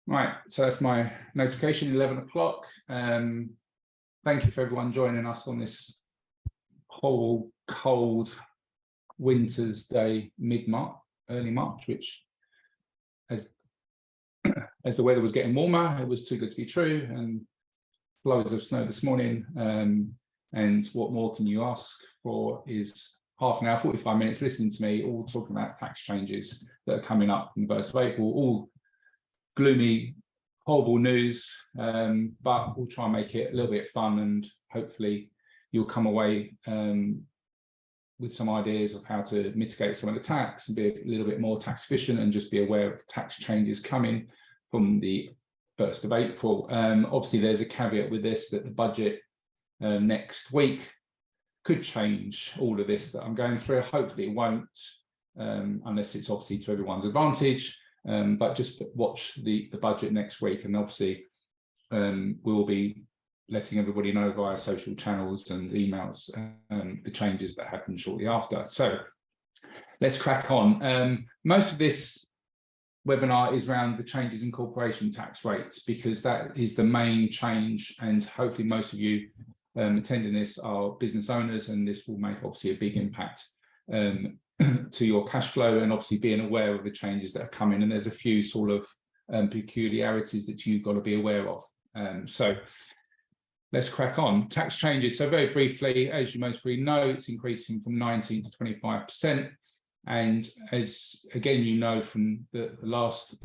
Right, so that's my notification, 11 o'clock. Thank you for everyone joining us on this whole cold winter's day, mid-March, early March, which as the weather was getting warmer, it was too good to be true, and loads of snow this morning. And what more can you ask for is half an hour, 45 minutes listening to me, all talking about tax changes that are coming up in the 1st of April, all gloomy, horrible news, but we'll try and make it a little bit fun, and hopefully you'll come away with some ideas of how to mitigate some of the tax and be a little bit more tax efficient, and just be aware of tax changes coming from the 1st of April. Obviously, there's a caveat with this, that the budget next week could change all of this that I'm going through. Hopefully it won't, unless it's obviously to everyone's advantage. But just watch the budget next week, and obviously we'll be letting everybody know via social channels and emails the changes that happen shortly after. So let's crack on. Most of this webinar is around the changes in corporation tax rates, because that is the main change, and hopefully most of you attending this are business owners, and this will make obviously a big impact to your cash flow, and obviously being aware of the changes that are coming. And there's a few sort of peculiarities that you've got to be aware of. So let's crack on. Tax changes. So very briefly, as you most probably know, it's increasing from 19 to 25%. And as again, you know, from the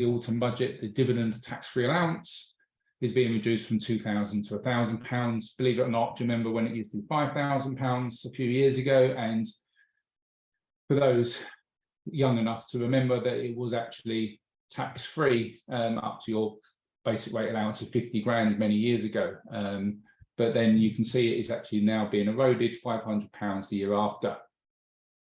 autumn budget, the dividend tax-free allowance is being reduced from £2,000 to £1,000. Believe it or not, do you remember when it used to be £5,000 a few years ago? And for those young enough to remember, that it was actually tax-free up to your basic rate allowance of 50 grand many years ago. But then you can see it is actually now being eroded, £500 the year after.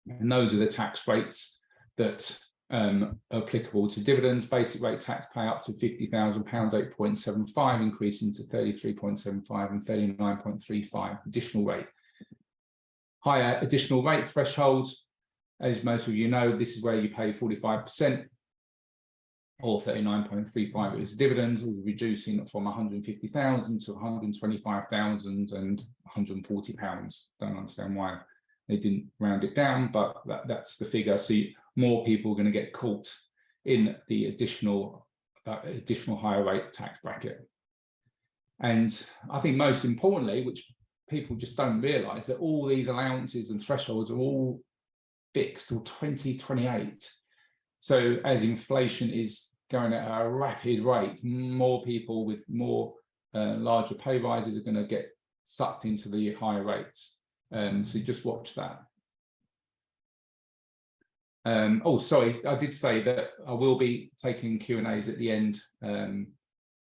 And those are the tax rates that are applicable to dividends. Basic rate tax pay up to £50,000, 8.75, increasing to 33.75 and 39.35 additional rate. Higher additional rate thresholds, as most of you know, this is where you pay 45% or 39.35 as dividends, reducing from 150,000 to 125,000 and 140 pounds. Don't understand why they didn't round it down, but that's the figure. So more people are going to get caught in the additional higher rate tax bracket. And I think most importantly, which people just don't realise, that all these allowances and thresholds are all fixed till 2028. So as inflation is going at a rapid rate, more people with more larger pay rises are going to get sucked into the higher rates. So just watch that. Oh, sorry, I did say that I will be taking Q&As at the end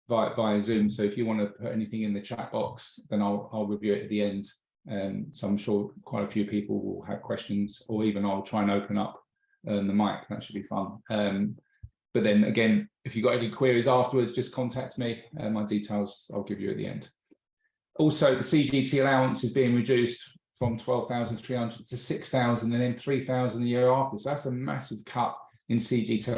via Zoom. So if you want to put anything in the chat box, then I'll review it at the end. So I'm sure quite a few people will have questions, or even I'll try and open up the mic. That should be fun. But then again, if you've got any queries afterwards, just contact me. My details I'll give you at the end. Also, the CGT allowance is being reduced from 12,300 to 6,000, and then 3,000 the year after. So that's a massive cut in CGT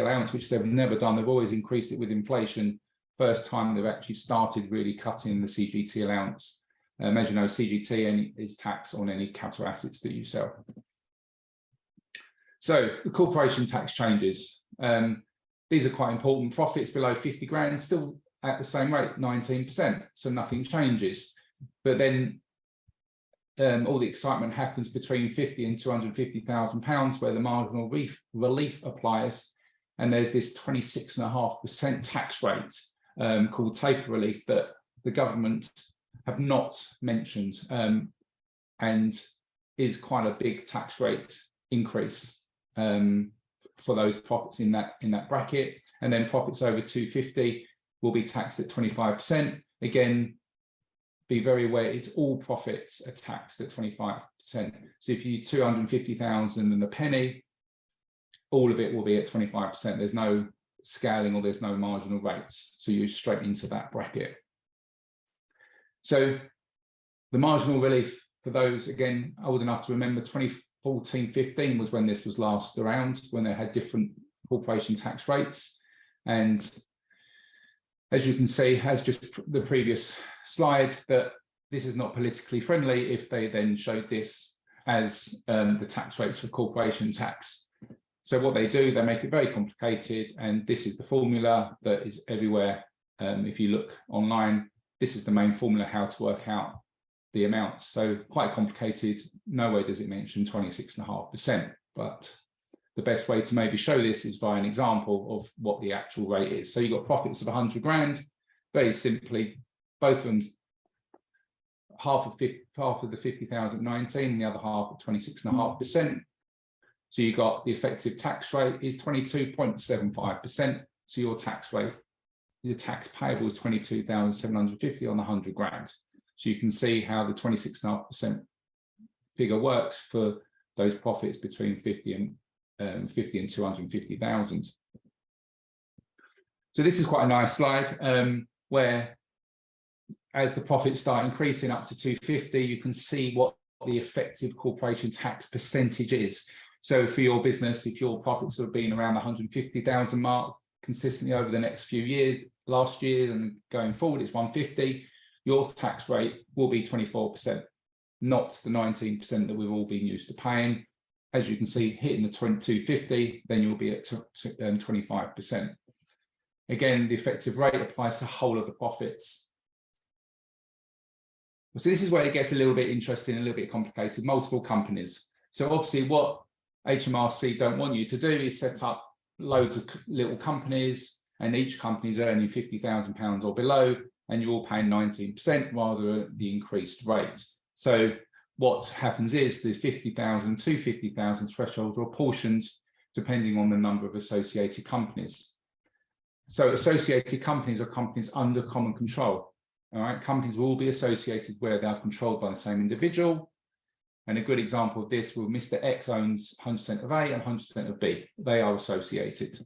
allowance, which they've never done. They've always increased it with inflation. First time they've actually started really cutting the CGT allowance. As you know, CGT is tax on any capital assets that you sell. So the corporation tax changes. These are quite important. Profits below 50 grand still at the same rate, 19%. So nothing changes. But then all the excitement happens between 50 and 250,000 pounds, where the marginal relief applies, and there's this 26.5% tax rate called taper relief that the government have not mentioned, and is quite a big tax rate increase for those profits in that bracket. And then profits over 250 will be taxed at 25%. Again, be very aware, it's all profits are taxed at 25%. So if you 250,000 and a penny, all of it will be at 25%. There's no scaling or there's no marginal rates. So you're straight into that bracket. So the marginal relief, for those, again, old enough to remember, 2014-15 was when this was last around, when they had different corporation tax rates. And as you can see, as just the previous slide, that this is not politically friendly if they then showed this as the tax rates for corporation tax. So what they do, they make it very complicated, and this is the formula that is everywhere. If you look online, this is the main formula how to work out the amounts. So quite complicated. Nowhere does it mention 26.5%, but the best way to maybe show this is by an example of what the actual rate is. So you've got profits of 100 grand, very simply, both of them, half of the 50,000 at 19, and the other half at 26.5%. So you got the effective tax rate is 22.75%. So your tax rate, your tax payable is 22,750 on the 100 grand. So you can see how the 26.5% figure works for those profits between 50 and 250,000. So this is quite a nice slide where, as the profits start increasing up to 250, you can see what the effective corporation tax percentage is. So for your business, if your profits have been around the 150,000 mark consistently over the next few years, last year and going forward, it's 150, your tax rate will be 24%, not the 19% that we've all been used to paying. As you can see, hitting the 250, then you'll be at 25%. Again, the effective rate applies to the whole of the profits. So this is where it gets a little bit interesting, a little bit complicated, multiple companies. So obviously what HMRC don't want you to do is set up loads of little companies, and each company is earning £50,000 or below, and you're all paying 19% rather than the increased rate. So what happens is the 50,000 to 50,000 thresholds are apportioned depending on the number of associated companies. So associated companies are companies under common control. All right, companies will all be associated where they are controlled by the same individual. And a good example of this will Mr. X owns 100% of A and 100% of B. They are associated.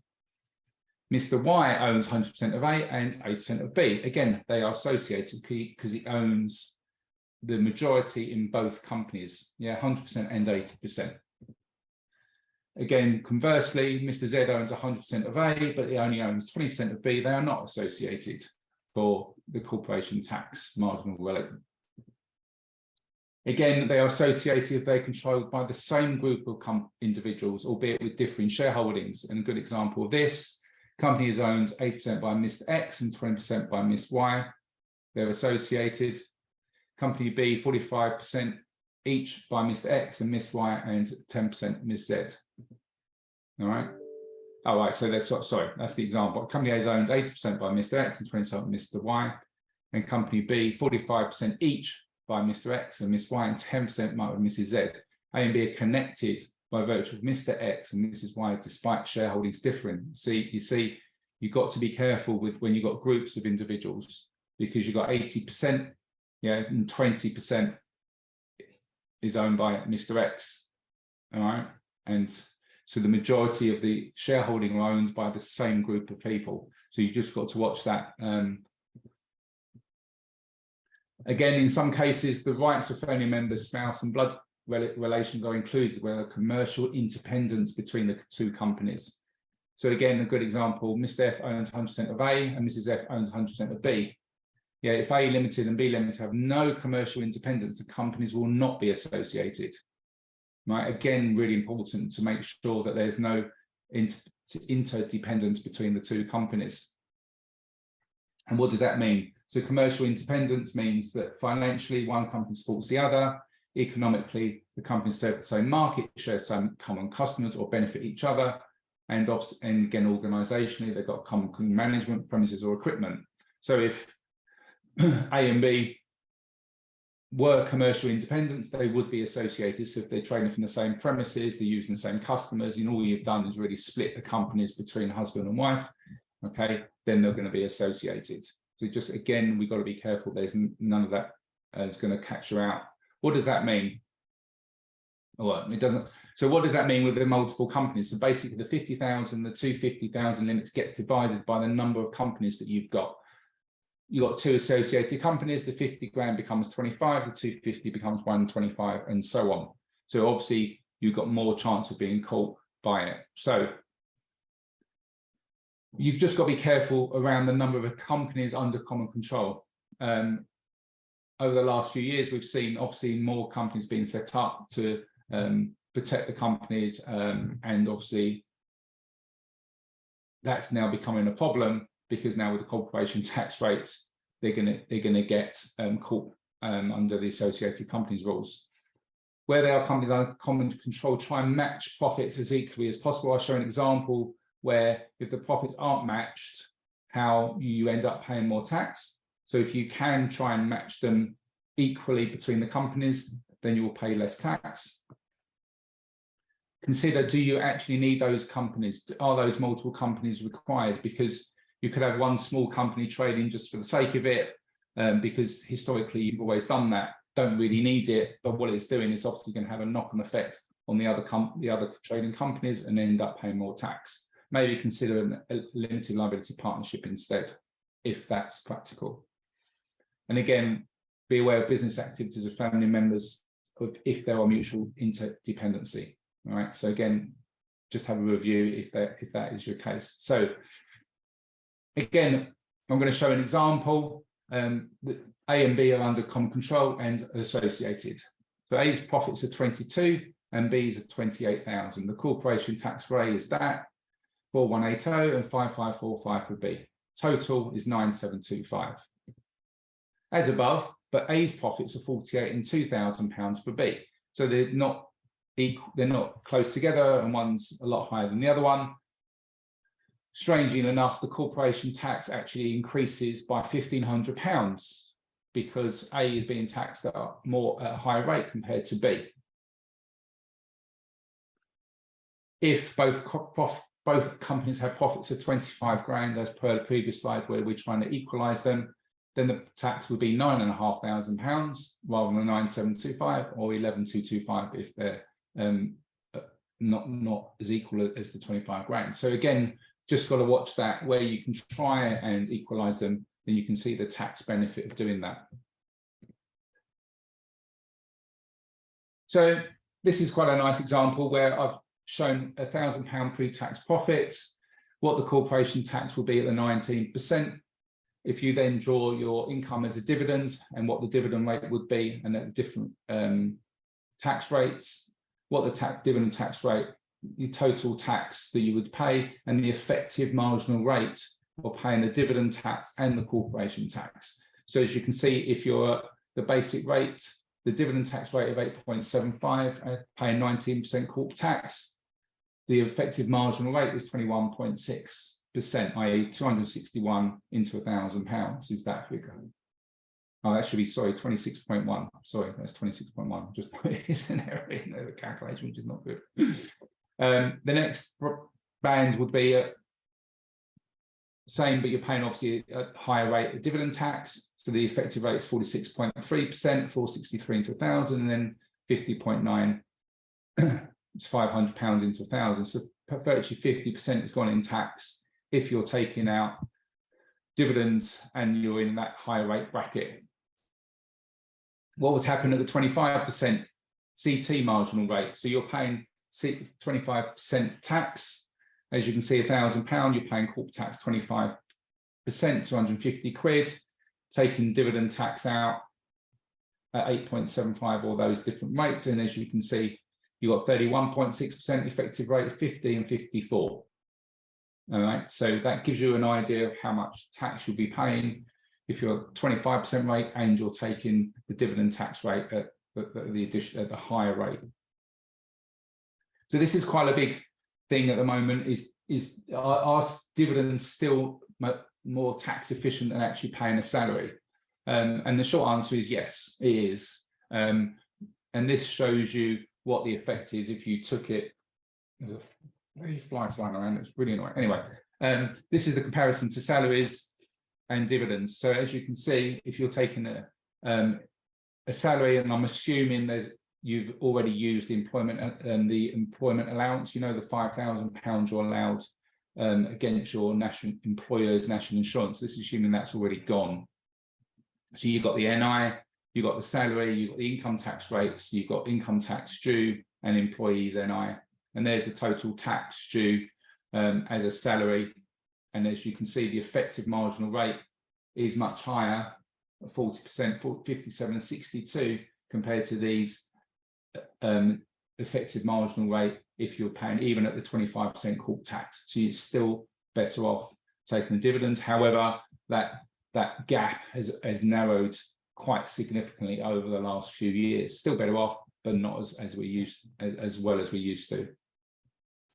Mr. Y owns 100% of A and 80% of B. Again, they are associated because he owns the majority in both companies. Yeah, 100% and 80%. Again, conversely, Mr. Z owns 100% of A, but he only owns 20% of B. They are not associated for the corporation tax marginal rate. Again, they are associated if they're controlled by the same group of individuals, albeit with differing shareholdings. And a good example of this, company is owned 80% by Mr. X and 20% by Ms. Y. They're associated. Company B, 45% each by Mr. X and Ms. Y, and 10% Ms. Z. All right. All right, so that's, sorry, that's the example. Company A is owned 80% by Mr. X and 20% by Mr. Y. And company B, 45% each by Mr. X and Ms. Y, and 10% by Mrs. Z. A and B are connected by virtue of Mr. X and Mrs. Y, despite shareholdings differing. You see, you've got to be careful with when you've got groups of individuals, because you've got 80%, yeah, and 20% is owned by Mr. X. All right. And so the majority of the shareholding are owned by the same group of people. So you just got to watch that. Again, in some cases, the rights of family members, spouse and blood relations are included where a commercial independence between the two companies. So again, a good example, Mr. F owns 100% of A and Mrs. F owns 100% of B. Yeah, if A Limited and B Limited have no commercial independence, the companies will not be associated. Right? Again, really important to make sure that there's no interdependence between the two companies. And what does that mean? So commercial independence means that financially one company supports the other, economically the companies serve the same market, share some common customers or benefit each other, and again organisationally they've got common management, premises or equipment. So if A and B were commercial independents, they would be associated. So if they're trading from the same premises, they're using the same customers, and all you've done is really split the companies between husband and wife, okay, then they're going to be associated. So just, again, we've got to be careful. There's none of that is going to catch you out. What does that mean? Well, it doesn't. So what does that mean with the multiple companies? So basically the 50,000, the 250,000 limits get divided by the number of companies that you've got. You've got two associated companies, the 50 grand becomes 25, the 250 becomes 125, and so on. So obviously you've got more chance of being caught by it. So You've just got to be careful around the number of companies under common control. Over the last few years, we've seen obviously more companies being set up to protect the companies, and obviously that's now becoming a problem, because now with the corporation tax rates, they're gonna get caught under the associated companies rules. Where there are companies under common control, try and match profits as equally as possible. I'll show an example where if the profits aren't matched, how you end up paying more tax. So if you can try and match them equally between the companies, then you will pay less tax. Consider, do you actually need those companies? Are those multiple companies required? Because you could have one small company trading just for the sake of it, because historically you've always done that, don't really need it, but what it's doing is obviously going to have a knock-on effect on the other trading companies and end up paying more tax. Maybe consider a limited liability partnership instead, if that's practical. And again, be aware of business activities of family members if there are mutual interdependency. All right. So again, just have a review if that is your case. So again, I'm going to show an example. A and B are under common control and associated. So A's profits are 22 and B's are 28,000. The corporation tax for A is that 4180 and 5545 for B. Total is 9725. As above, but A's profits are 48 and £2,000 for B. So they're not equal, they're not close together, and one's a lot higher than the other one. Strangely enough, the corporation tax actually increases by £1,500 because A is being taxed at a higher rate compared to B. If both companies have profits of 25 grand, as per the previous slide where we're trying to equalise them, then the tax would be £9,500 rather than 9,725 or 11,225 if they're not as equal as the 25 grand. So again, just got to watch that where you can try and equalise them, then you can see the tax benefit of doing that. So this is quite a nice example where I've shown £1,000 pre-tax profits, what the corporation tax will be at the 19%. If you then draw your income as a dividend and what the dividend rate would be, and at different tax rates, what the dividend tax rate, your total tax that you would pay, and the effective marginal rate for paying the dividend tax and the corporation tax. So as you can see, if you're the basic rate, the dividend tax rate of 8.75, paying 19% corp tax, the effective marginal rate is 21.6%, i.e. 261 into £1,000 is that figure. Oh, that should be, sorry, 26.1. Sorry, that's 26.1. Just it's an error in the calculation, which is not good. The next band would be same, but you're paying obviously a higher rate of dividend tax. So the effective rate is 46.3%, 463 into 1,000, and then 50.9. It's £500 into 1,000. So virtually 50% has gone in tax if you're taking out dividends and you're in that higher rate bracket. What would happen at the 25% CT marginal rate? So you're paying 25% tax. As you can see, £1,000, you're paying corp tax 25%, 250 quid, taking dividend tax out at 8.75, all those different rates. And as you can see, you've got 31.6% effective rate, 50 and 54. All right, so that gives you an idea of how much tax you'll be paying if you're 25% rate and you're taking the dividend tax rate at the higher rate. So this is quite a big thing at the moment. Is our dividends still more tax efficient than actually paying a salary? And the short answer is yes, it is. And this shows you what the effect is if you took it. There's a fly flying around, it's really annoying. Anyway, this is the comparison to salaries and dividends. So as you can see, if you're taking a salary, and I'm assuming you've already used the employment allowance, you know, the £5,000 you're allowed against your employer's national insurance. This is assuming that's already gone. So you've got the NI, you've got the salary, you've got the income tax rates, you've got income tax due and employees NI. And there's the total tax due as a salary and as you can see, the effective marginal rate is much higher, 40%, 57 and 62, compared to these effective marginal rate if you're paying even at the 25% corp tax. So you're still better off taking the dividends. However, that gap has narrowed quite significantly over the last few years. Still better off, but not as well as we used to.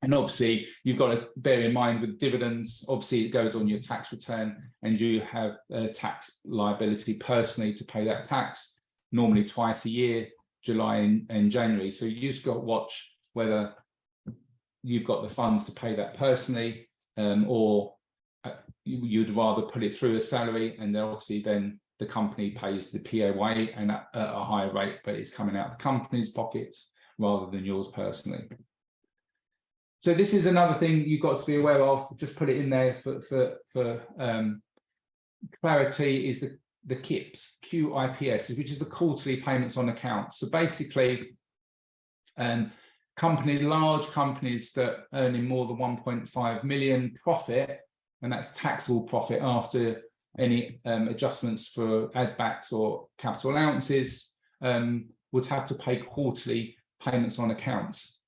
And obviously, you've got to bear in mind with dividends, obviously it goes on your tax return, and you have a tax liability personally to pay that tax, normally twice a year, July and January. So you just got to watch whether you've got the funds to pay that personally, or you'd rather put it through a salary, and then obviously then the company pays the PAYE and at a higher rate, but it's coming out of the company's pockets rather than yours personally. So this is another thing you've got to be aware of. Just put it in there for clarity, is the QIPS, QIPS, which is the quarterly payments on accounts. So basically, large companies that earning more than 1.5 million profit, and that's taxable profit after any adjustments for add backs or capital allowances, would have to pay quarterly payments on accounts.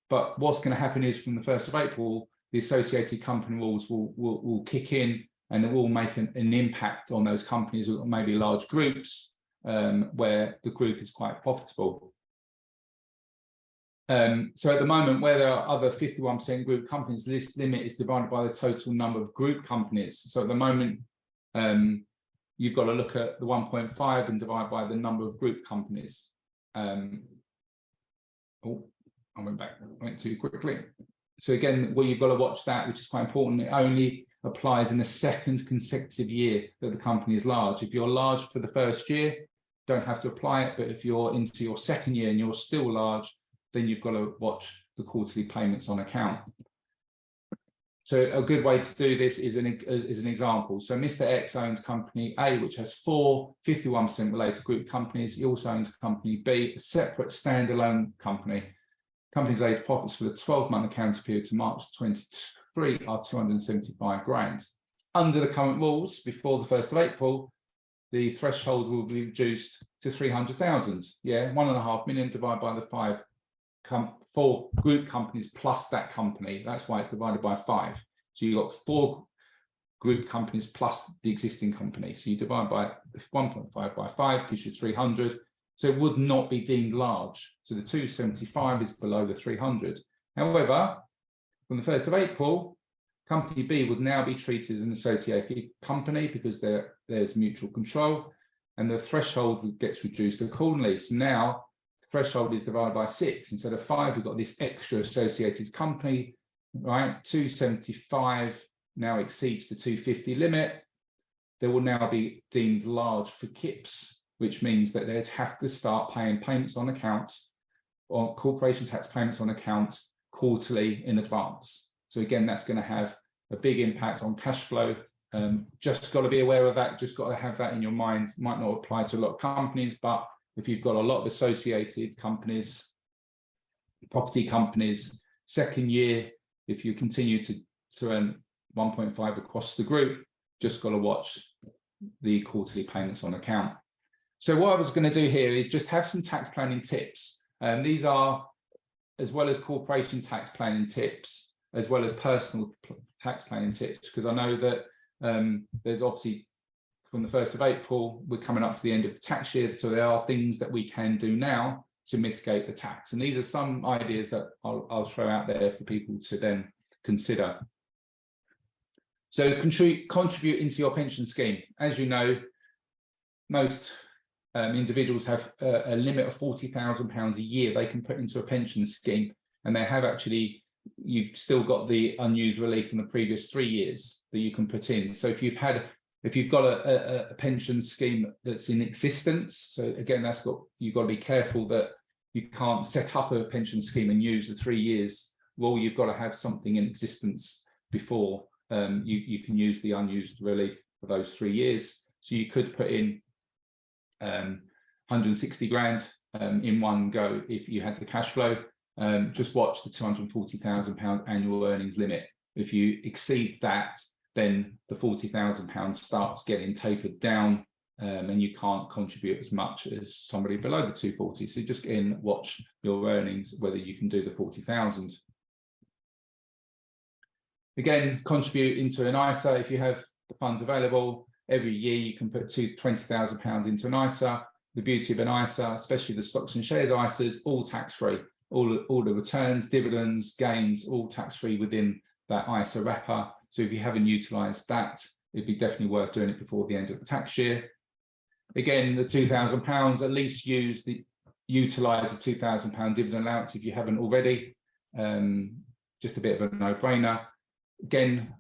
But what's going to happen is from the 1st of April, the associated company rules will kick in, and it will make an impact on those companies, or maybe large groups where the group is quite profitable. So at the moment, where there are other 51% group companies, this limit is divided by the total number of group companies. So at the moment, you've got to look at the 1.5 and divide by the number of group companies. I went too quickly. So again, well, you've got to watch that, which is quite important. It only applies in the second consecutive year that the company is large. If you're large for the first year, don't have to apply it. But if you're into your second year and you're still large, then you've got to watch the quarterly payments on account. So a good way to do this is an example. So Mr. X owns company A, which has 4 51% related group companies. He also owns company B, a separate standalone company. Company A's profits for the 12-month accounting period to March 23 are 275 grand. Under the current rules, before the 1st of April, the threshold will be reduced to 300,000. Yeah, 1.5 million divided by the 4 group companies plus that company. That's why it's divided by 5. So you've got 4 group companies plus the existing company. So you divide by 1.5 by 5 gives you 300. So it would not be deemed large. So the 275 is below the 300. However, from the 1st of April, company B would now be treated as an associated company because there's mutual control, and the threshold gets reduced accordingly. So now the threshold is divided by 6. Instead of 5, we've got this extra associated company, right? 275 now exceeds the 250 limit. They will now be deemed large for QIPS, which means that they'd have to start paying payments on account, or corporation tax payments on account, quarterly in advance. So again, that's going to have a big impact on cash flow. Just got to be aware of that. Just got to have that in your mind. Might not apply to a lot of companies, but if you've got a lot of associated companies, property companies, second year, if you continue to earn 1.5 across the group, just got to watch the quarterly payments on account. So what I was going to do here is just have some tax planning tips. These are, as well as corporation tax planning tips, as well as personal tax planning tips, because I know that there's obviously, from the 1st of April, we're coming up to the end of the tax year. So there are things that we can do now to mitigate the tax. And these are some ideas that I'll throw out there for people to then consider. So contribute into your pension scheme. As you know, most individuals have a limit of £40,000 a year they can put into a pension scheme, and they have actually, you've still got the unused relief from the previous 3 years that you can put in. So if you've got a pension scheme that's in existence, so again, you've got to be careful that you can't set up a pension scheme and use the 3 years. Well, you've got to have something in existence before you can use the unused relief for those 3 years. So you could put in 160 grand in one go if you had the cash flow. Just watch the £240,000 annual earnings limit. If you exceed that, then the £40,000 starts getting tapered down, and you can't contribute as much as somebody below the 240. So just again, watch your earnings, whether you can do the 40,000. Again, contribute into an ISA if you have the funds available. Every year you can put £20,000 into an ISA. The beauty of an ISA, especially the stocks and shares ISAs, all tax-free. All the returns, dividends, gains, all tax-free within that ISA wrapper. So if you haven't utilised that, it'd be definitely worth doing it before the end of the tax year. Again, the £2,000, at least utilise the £2,000 dividend allowance if you haven't already. Just a bit of a no-brainer. Again,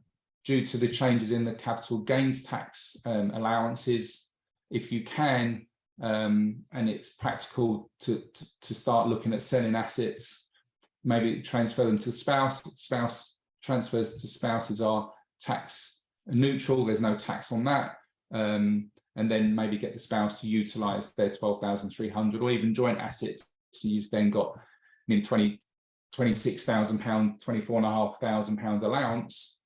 due to the changes in the capital gains tax allowances, if you can, and it's practical to start looking at selling assets, maybe transfer them to spouse. Spouse transfers to spouses are tax neutral. There's no tax on that. And then maybe get the spouse to utilise their 12,300, or even joint assets. So you've then got £26,000, £24,500 allowance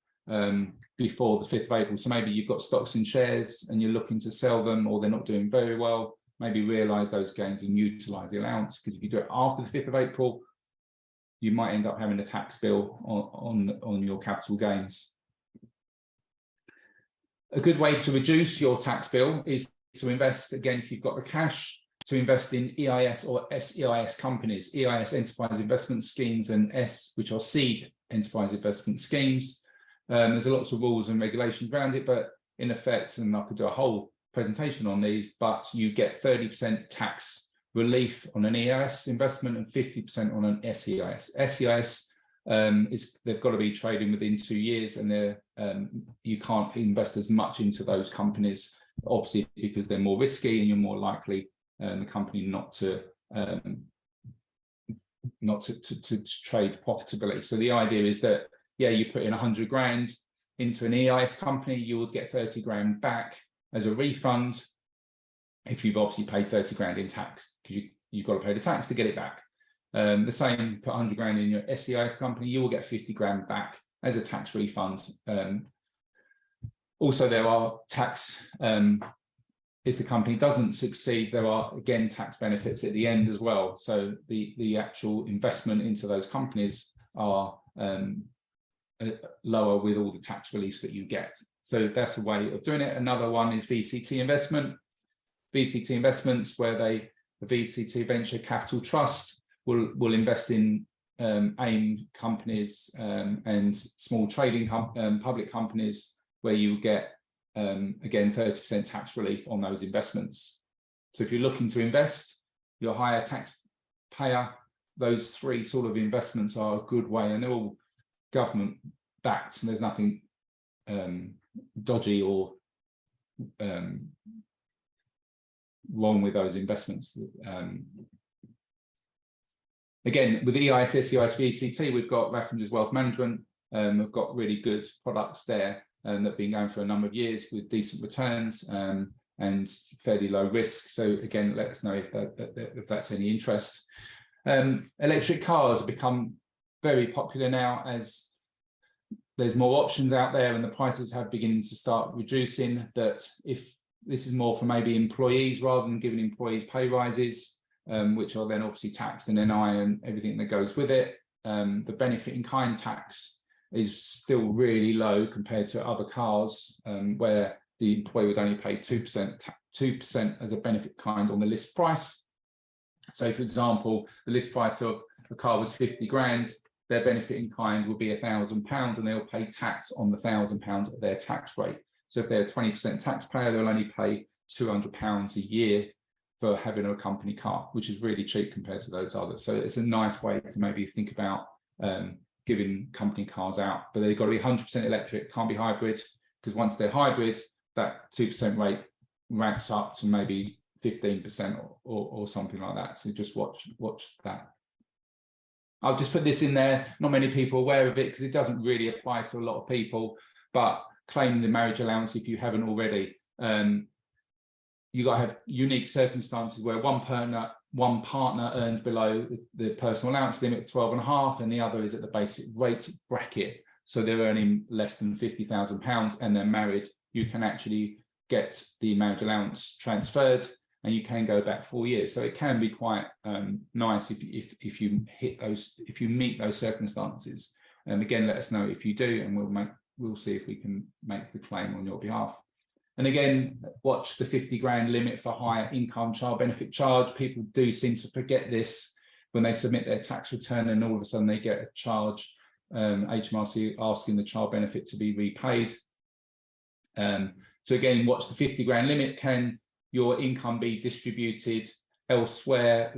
before the 5th of April. So maybe you've got stocks and shares and you're looking to sell them, or they're not doing very well. Maybe realise those gains and utilise the allowance, because if you do it after the 5th of April, you might end up having a tax bill on your capital gains. A good way to reduce your tax bill is to invest, again, if you've got the cash, to invest in EIS or SEIS companies, EIS enterprise investment schemes, and S, which are seed enterprise investment schemes. There's lots of rules and regulations around it, but in effect, and I could do a whole presentation on these, but you get 30% tax relief on an EIS investment and 50% on an SEIS. SEIS they've got to be trading within 2 years, and you can't invest as much into those companies, obviously, because they're more risky and you're more likely the company not to trade profitably. So the idea is that, yeah, you put in 100 grand into an EIS company, you would get 30 grand back as a refund if you've obviously paid 30 grand in tax, because you've got to pay the tax to get it back. The same, put 100 grand in your SEIS company, you will get 50 grand back as a tax refund. Also, there are tax, if the company doesn't succeed, there are, again, tax benefits at the end as well. So the actual investment into those companies are lower with all the tax reliefs that you get. So that's a way of doing it. Another one is VCT investment. VCT investments, where the VCT Venture Capital Trust will invest in AIM companies and small trading public companies, where you get, again, 30% tax relief on those investments. So if you're looking to invest, you're a higher taxpayer, those 3 sort of investments are a good way, and they're all government backed, and there's nothing dodgy or wrong with those investments. Again, with EIS, SEIS, VCT, we've got Raffingers Wealth Management. We've got really good products there that have been going for a number of years with decent returns and fairly low risk. So again, let us know if that's any interest. Electric cars have become very popular now, as there's more options out there and the prices have beginning to start reducing. That if this is more for maybe employees, rather than giving employees pay rises, which are then obviously taxed and NI and everything that goes with it. The benefit in kind tax is still really low compared to other cars, where the employee would only pay 2% as a benefit kind on the list price. So, for example, the list price of a car was 50 grand. Their benefit in kind will be £1,000, and they'll pay tax on the £1,000 at their tax rate. So if they're a 20% taxpayer, they'll only pay £200 a year for having a company car, which is really cheap compared to those others. So it's a nice way to maybe think about giving company cars out, but they've got to be 100% electric, can't be hybrid, because once they're hybrid, that 2% rate ramps up to maybe 15% or something like that. So just watch that. I'll just put this in there. Not many people are aware of it because it doesn't really apply to a lot of people, but claim the marriage allowance if you haven't already. You got to have unique circumstances where one partner earns below the personal allowance limit of 12.5, and the other is at the basic rate bracket so they're earning less than £50,000 and they're married, you can actually get the marriage allowance transferred and you can go back 4 years. So it can be quite nice if you hit those, if you meet those circumstances. And again, let us know if you do, and we'll see if we can make the claim on your behalf. And again, watch the 50 grand limit for higher income child benefit charge. People do seem to forget this when they submit their tax return, and all of a sudden they get a charge, HMRC asking the child benefit to be repaid. So again, watch the 50 grand limit. Can your income be distributed elsewhere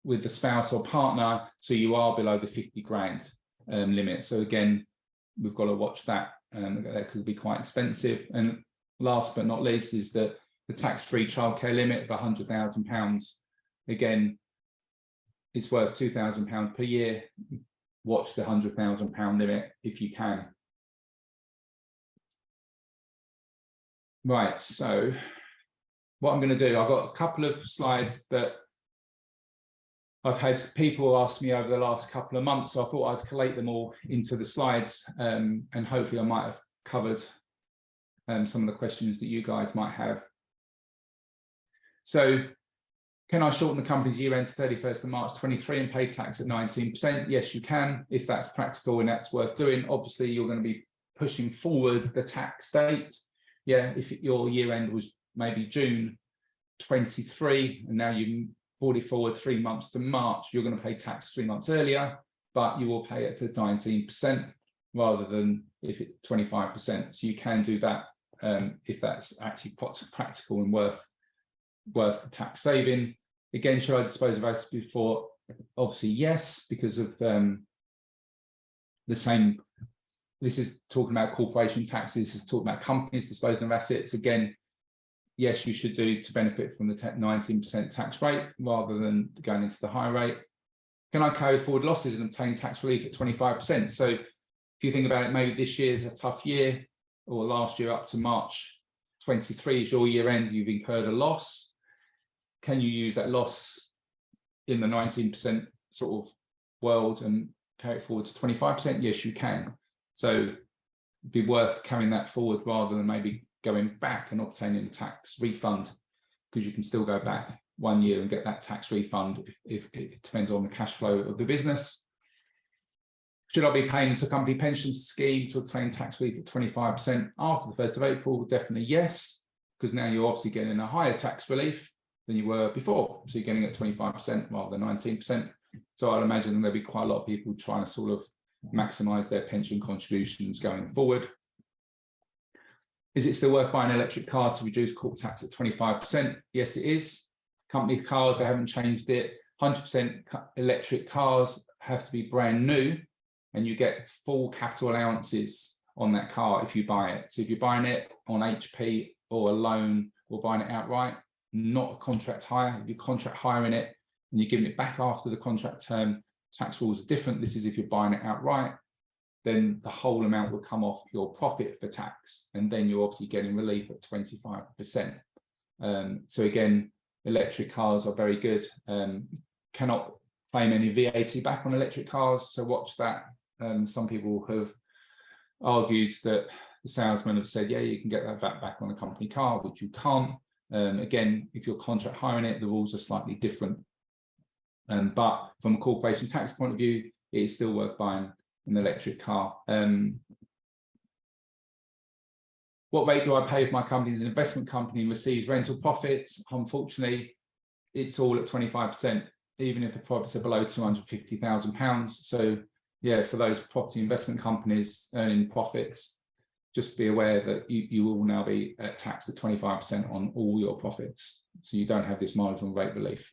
with the spouse or partner, so you are below the 50 grand limit? So again, we've got to watch that. That could be quite expensive. And last but not least is the tax-free childcare limit of £100,000. Again, it's worth £2,000 per year. Watch the £100,000 limit if you can. Right, so what I'm going to do, I've got a couple of slides that I've had people ask me over the last couple of months, so I thought I'd collate them all into the slides, and hopefully I might have covered some of the questions that you guys might have. So, can I shorten the company's year end to 31st of March 23 and pay tax at 19%? Yes, you can, if that's practical and that's worth doing. Obviously, you're going to be pushing forward the tax date. Yeah, if your year end was maybe June 23 and now you brought it forward 3 months to March, you're going to pay tax 3 months earlier, but you will pay it at 19% rather than if it's 25%. So you can do that if that's actually practical and worth the tax saving. Again, should I dispose of assets before? Obviously, yes, because of the same. This is talking about corporation taxes. This is talking about companies disposing of assets. Again, yes, you should do to benefit from the 19% tax rate rather than going into the high rate. Can I carry forward losses and obtain tax relief at 25%? So if you think about it, maybe this year's a tough year, or last year up to March 23 is your year end, you've incurred a loss. Can you use that loss in the 19% sort of world and carry it forward to 25%? Yes, you can. So it'd be worth carrying that forward rather than maybe going back and obtaining a tax refund, because you can still go back 1 year and get that tax refund if it depends on the cash flow of the business. Should I be paying into a company pension scheme to obtain tax relief at 25% after the 1st of April? Definitely yes, because now you're obviously getting a higher tax relief than you were before. So you're getting it 25% rather than 19%. So I'd imagine there'll be quite a lot of people trying to sort of maximise their pension contributions going forward. Is it still worth buying an electric car to reduce corporate tax at 25%? Yes, it is. Company cars, they haven't changed it. 100% electric cars have to be brand new, and you get full capital allowances on that car if you buy it. So if you're buying it on HP or a loan or buying it outright, not a contract hire. If you're contract hiring it and you're giving it back after the contract term, tax rules are different. This is if you're buying it outright, then the whole amount will come off your profit for tax, and then you're obviously getting relief at 25%. So again, electric cars are very good. Cannot claim any VAT back on electric cars, so watch that. Some people have argued that the salesmen have said, yeah, you can get that VAT back on a company car, which you can't. Again, if you're contract hiring it, the rules are slightly different. But from a corporation tax point of view, it is still worth buying an electric car. What rate do I pay if my company is an investment company and receives rental profits? Unfortunately, it's all at 25%, even if the profits are below £250,000. So yeah, for those property investment companies earning profits, just be aware that you will now be taxed at 25% on all your profits. So you don't have this marginal rate relief.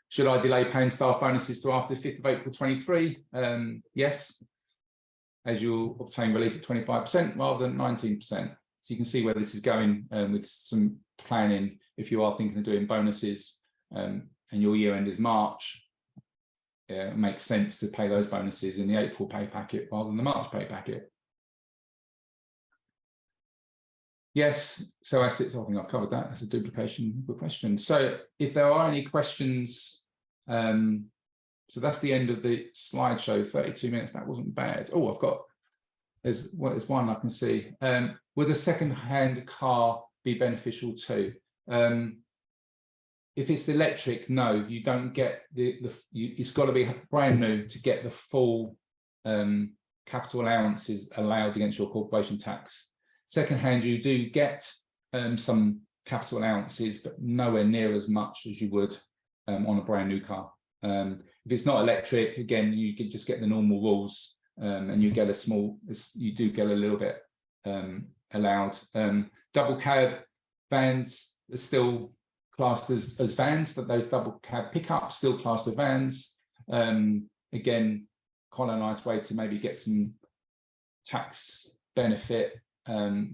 Should I delay paying staff bonuses to after the 5th of April 23? Yes, as you'll obtain relief at 25% rather than 19%. So you can see where this is going with some planning. If you are thinking of doing bonuses and your year end is March, it makes sense to pay those bonuses in the April pay packet rather than the March pay packet. Yes, so assets, I think I've covered that. That's a duplication of the question. So if there are any questions So that's the end of the slideshow. 32 minutes. That wasn't bad. Oh, there's one I can see. Would a second-hand car be beneficial too? If it's electric, no, you don't get it's got to be brand new to get the full capital allowances allowed against your corporation tax. Second-hand, you do get some capital allowances, but nowhere near as much as you would on a brand new car. If it's not electric, again, you could just get the normal rules, and you get you do get a little bit allowed. Double cab vans are still classed as vans, but those double cab pickups still classed as vans. Again, quite a nice way to maybe get some tax benefit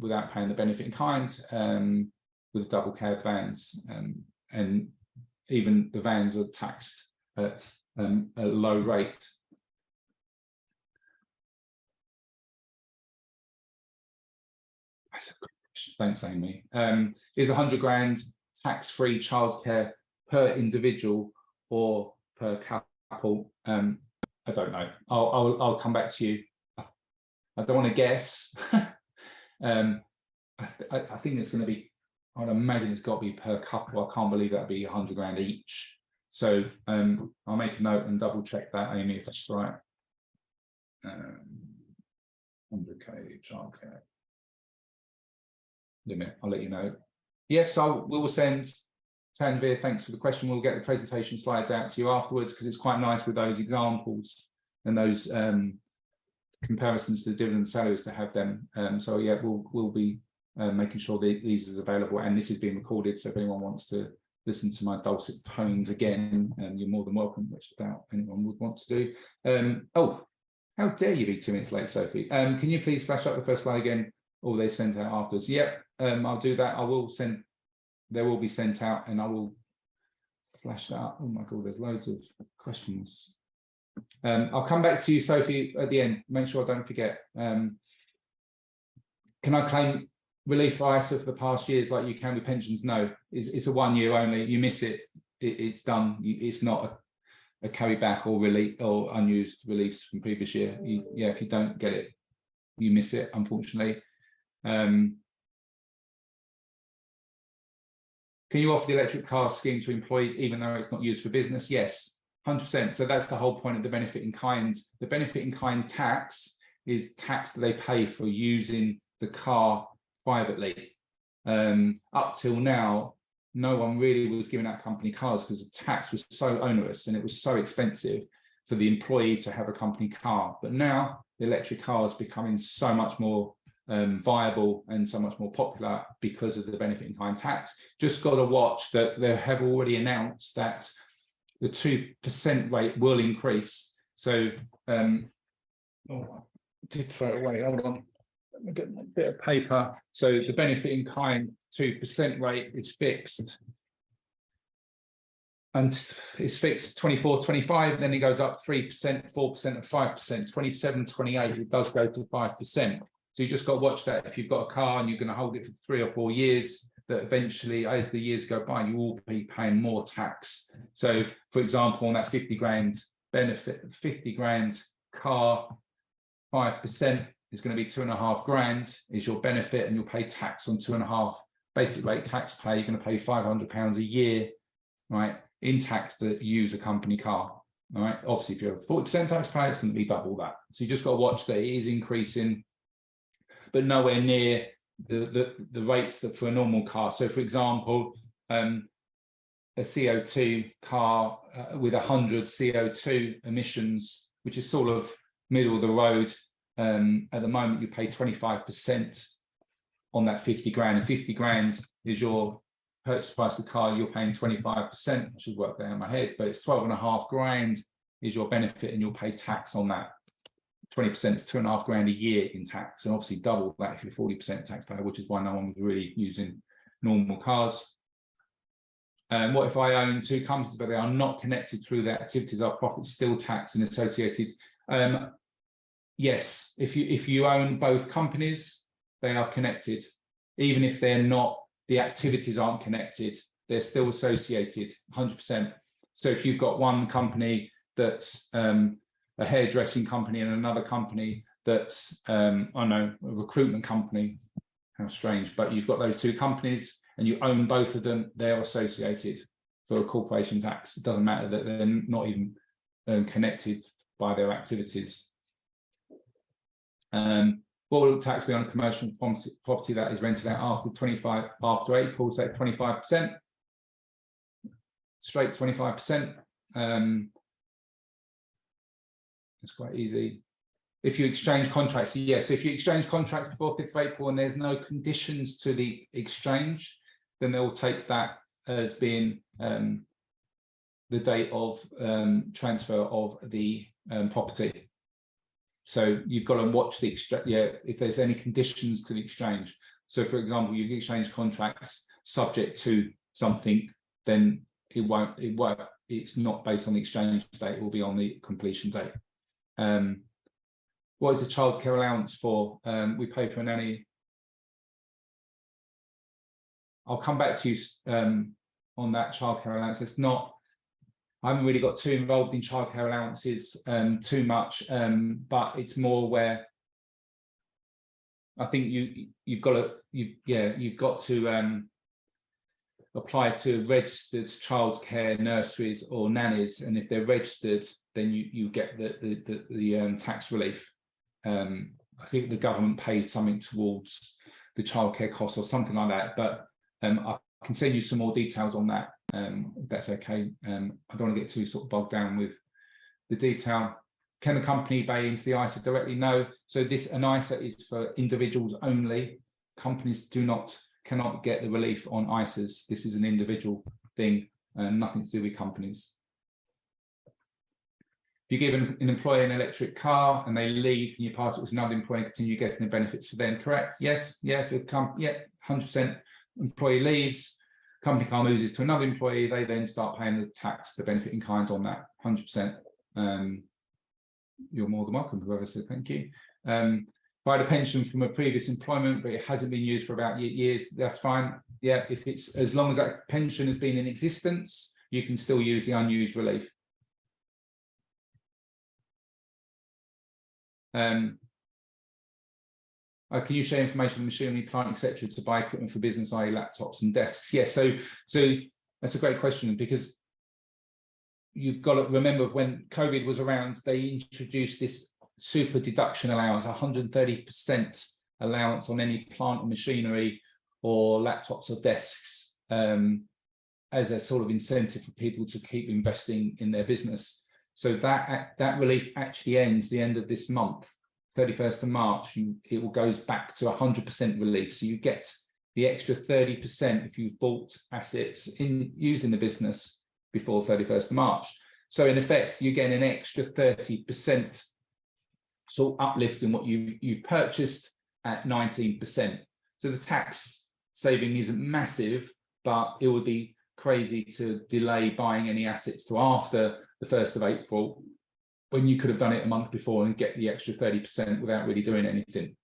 without paying the benefit in kind with double cab vans, and even the vans are taxed at a low rate. That's a good question. Thanks, Amy. Is 100 grand tax-free childcare per individual or per couple? I don't know. I'll come back to you. I don't want to guess. I think it's going to be. I'd imagine it's got to be per couple. I can't believe that'd be 100 grand each. So I'll make a note and double check that, Amy, if that's right. 100k childcare limit. I'll let you know. Yes, we will send. Tanvir, thanks for the question. We'll get the presentation slides out to you afterwards because it's quite nice with those examples and those comparisons to the dividend salaries to have them. So yeah, we'll be making sure that these are available, and this is being recorded. So if anyone wants to listen to my dulcet tones again, you're more than welcome, which I doubt anyone would want to do. Oh, how dare you be 2 minutes late, Sophie? Can you please flash up the first slide again? Or they sent out afterwards. Yep, I'll do that. I will send. They will be sent out, and I will flash that up. Oh my God, there's loads of questions. I'll come back to you, Sophie, at the end. Make sure I don't forget. Can I claim relief for ISA for the past years like you can with pensions? No, it's a 1 year only. You miss it, it's done. It's not a carry back or relief or unused reliefs from previous year. Yeah, if you don't get it, you miss it, unfortunately. Can you offer the electric car scheme to employees even though it's not used for business? Yes, 100%. So that's the whole point of the benefit in kind. The benefit in kind tax is tax that they pay for using the car privately. Up till now, no one really was giving out company cars because the tax was so onerous and it was so expensive for the employee to have a company car. But now the electric car is becoming so much more viable and so much more popular because of the benefit in kind tax. Just got to watch that they have already announced that the 2% rate will increase. So, I did throw it away. Hold on. Let me get a bit of paper. So the benefit in kind 2% rate is fixed. And it's fixed 24, 25, then it goes up 3%, 4%, and 5%, 27, 28, it does go to 5%. So you just got to watch that. If you've got a car and you're going to hold it for 3 or 4 years, that eventually, as the years go by, you will be paying more tax. So, for example, on that 50 grand benefit, 50 grand car, 5% is going to be 2.5 grand is your benefit, and you'll pay tax on 2.5 basic rate tax pay. You're going to pay £500 a year, right, in tax to use a company car. All right. Obviously, if you're a 40% taxpayer, it's going to be double that. So you just got to watch that it is increasing, but nowhere near the rates that for a normal car. So, for example, a CO2 car with 100 CO2 emissions, which is sort of middle of the road, at the moment you pay 25% on that 50 grand. And 50 grand is your purchase price of the car, you're paying 25%. I should work that out in my head, but it's 12.5 grand is your benefit, and you'll pay tax on that. 20% is 2.5 grand a year in tax, and obviously double that if you're 40% taxpayer, which is why no one was really using normal cars. What if I own 2 companies, but they are not connected through their activities? Are profits still taxed and associated? Yes, if you own both companies, they are connected. Even if they're not, the activities aren't connected, they're still associated 100%. So if you've got one company that's a hairdressing company and another company that's, I know, a recruitment company. How strange, but you've got those two companies and you own both of them, they're associated for a corporation tax. It doesn't matter that they're not even connected by their activities. What will the tax be on a commercial property that is rented out after April, say 25%? Straight 25%. It's quite easy. If you exchange contracts, yes. If you exchange contracts before 5th of April and there's no conditions to the exchange, then they'll take that as being the date of transfer of the property. So you've got to watch the exchange. Yeah, if there's any conditions to the exchange. So, for example, you exchange contracts subject to something, then it won't. It's not based on the exchange date. It will be on the completion date. What is the childcare allowance for? We pay for a nanny. I'll come back to you on that childcare allowance. It's not. I haven't really got too involved in childcare allowances too much, but it's more where I think you've got to apply to registered childcare nurseries or nannies, and if they're registered, then you get the tax relief. I think the government pays something towards the childcare costs or something like that, but I can send you some more details on that. If that's okay. I don't want to get too sort of bogged down with the detail. Can the company pay into the ISA directly? No. So an ISA is for individuals only. Companies cannot get the relief on ISAs. This is an individual thing, nothing to do with companies. If you give an employee an electric car and they leave, can you pass it to another employee and continue getting the benefits for them? Correct? Yes. Yeah. If it 100% employee leaves, company car moves to another employee, they then start paying the tax, the benefit in kind on that 100%. You're more than welcome, whoever said thank you. If I had a pension from a previous employment, but it hasn't been used for about years, that's fine. Yeah, if it's as long as that pension has been in existence, you can still use the unused relief. Can you share information on machinery, plant, etc., to buy equipment for business, i.e. laptops and desks? Yes, so that's a great question, because you've got to remember when COVID was around, they introduced this super deduction allowance, 130% allowance on any plant and machinery or laptops or desks, as a sort of incentive for people to keep investing in their business. So that relief actually ends the end of this month. 31st of March, it goes back to 100% relief. So you get the extra 30% if you've bought assets used in the business before 31st of March. So in effect, you're getting an extra 30% sort of uplift in what you've purchased at 19%. So the tax saving isn't massive, but it would be crazy to delay buying any assets to after the 1st of April, when you could have done it a month before and get the extra 30% without really doing anything.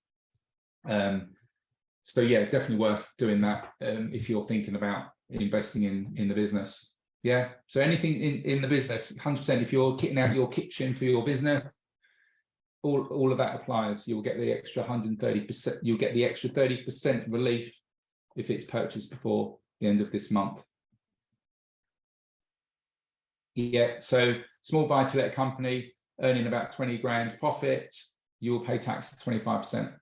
So yeah, definitely worth doing that if you're thinking about investing in the business. Yeah, so anything in the business, 100%. If you're kitting out your kitchen for your business, all of that applies. You'll get the extra 130%. You'll get the extra 30% relief if it's purchased before the end of this month. Yeah, so small buy-to-let company earning about 20 grand profit, you will pay tax at 25%.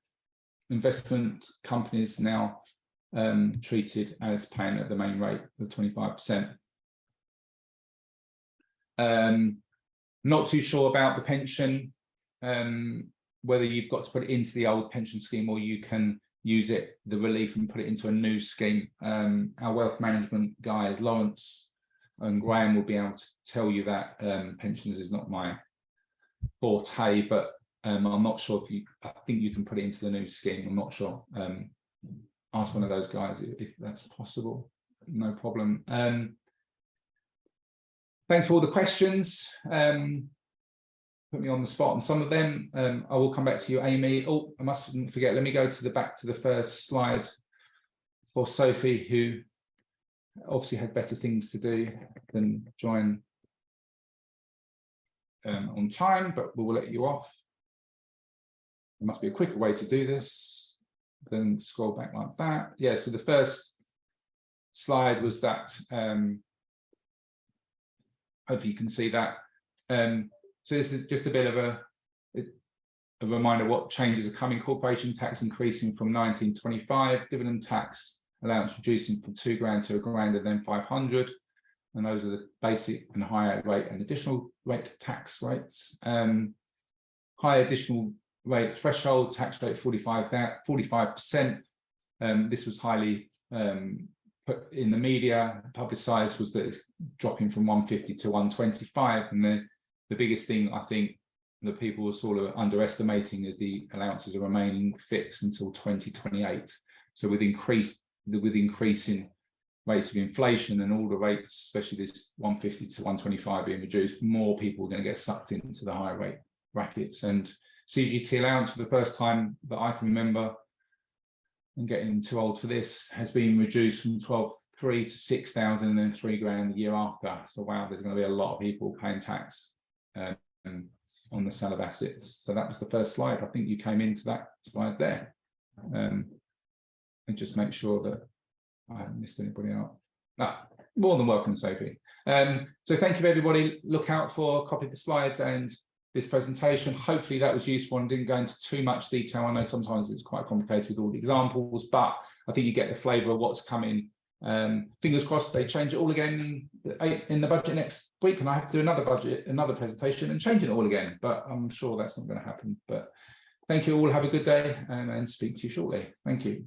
Investment companies now treated as paying at the main rate of 25%. Not too sure about the pension, whether you've got to put it into the old pension scheme or you can use it, the relief, and put it into a new scheme. Our wealth management guys, Lawrence and Graham, will be able to tell you that. Pensions is not my forte, but I'm not sure I think you can put it into the new scheme. I'm not sure. Ask one of those guys if that's possible. No problem. Thanks for all the questions. Put me on the spot on some of them. I will come back to you, Amy. Oh, I mustn't forget. Let me go back to the first slide for Sophie, who obviously had better things to do than join on time, but we'll let you off. There must be a quicker way to do this. Then scroll back like that. Yeah, so the first slide was that, hopefully you can see that. So this is just a bit of a reminder what changes are coming. Corporation tax increasing from 1925, dividend tax allowance reducing from £2,000 to £1,000 and then 500. And those are the basic and higher rate and additional rate tax rates. High additional rate threshold, tax rate 45%. This was highly put in the media, publicised, was that it's dropping from 150 to 125. And the biggest thing I think that people were sort of underestimating is the allowances are remaining fixed until 2028. So with increasing rates of inflation and all the rates, especially this 150 to 125 being reduced, more people are going to get sucked into the higher rate brackets. And CGT allowance, for the first time that I can remember, and getting too old for this, has been reduced from 12,300 to 6,000 and then £3,000 the year after. So wow, there's going to be a lot of people paying tax on the sale of assets. So that was the first slide. I think you came into that slide there. And just make sure that I haven't missed anybody out. More than welcome, Sophie. So thank you, everybody. Look out for a copy of the slides and this presentation. Hopefully that was useful and didn't go into too much detail. I know sometimes it's quite complicated with all the examples, but I think you get the flavour of what's coming. Fingers crossed they change it all again in the budget next week, and I have to do another presentation and change it all again, but I'm sure that's not going to happen. But thank you all, have a good day, and speak to you shortly. Thank you.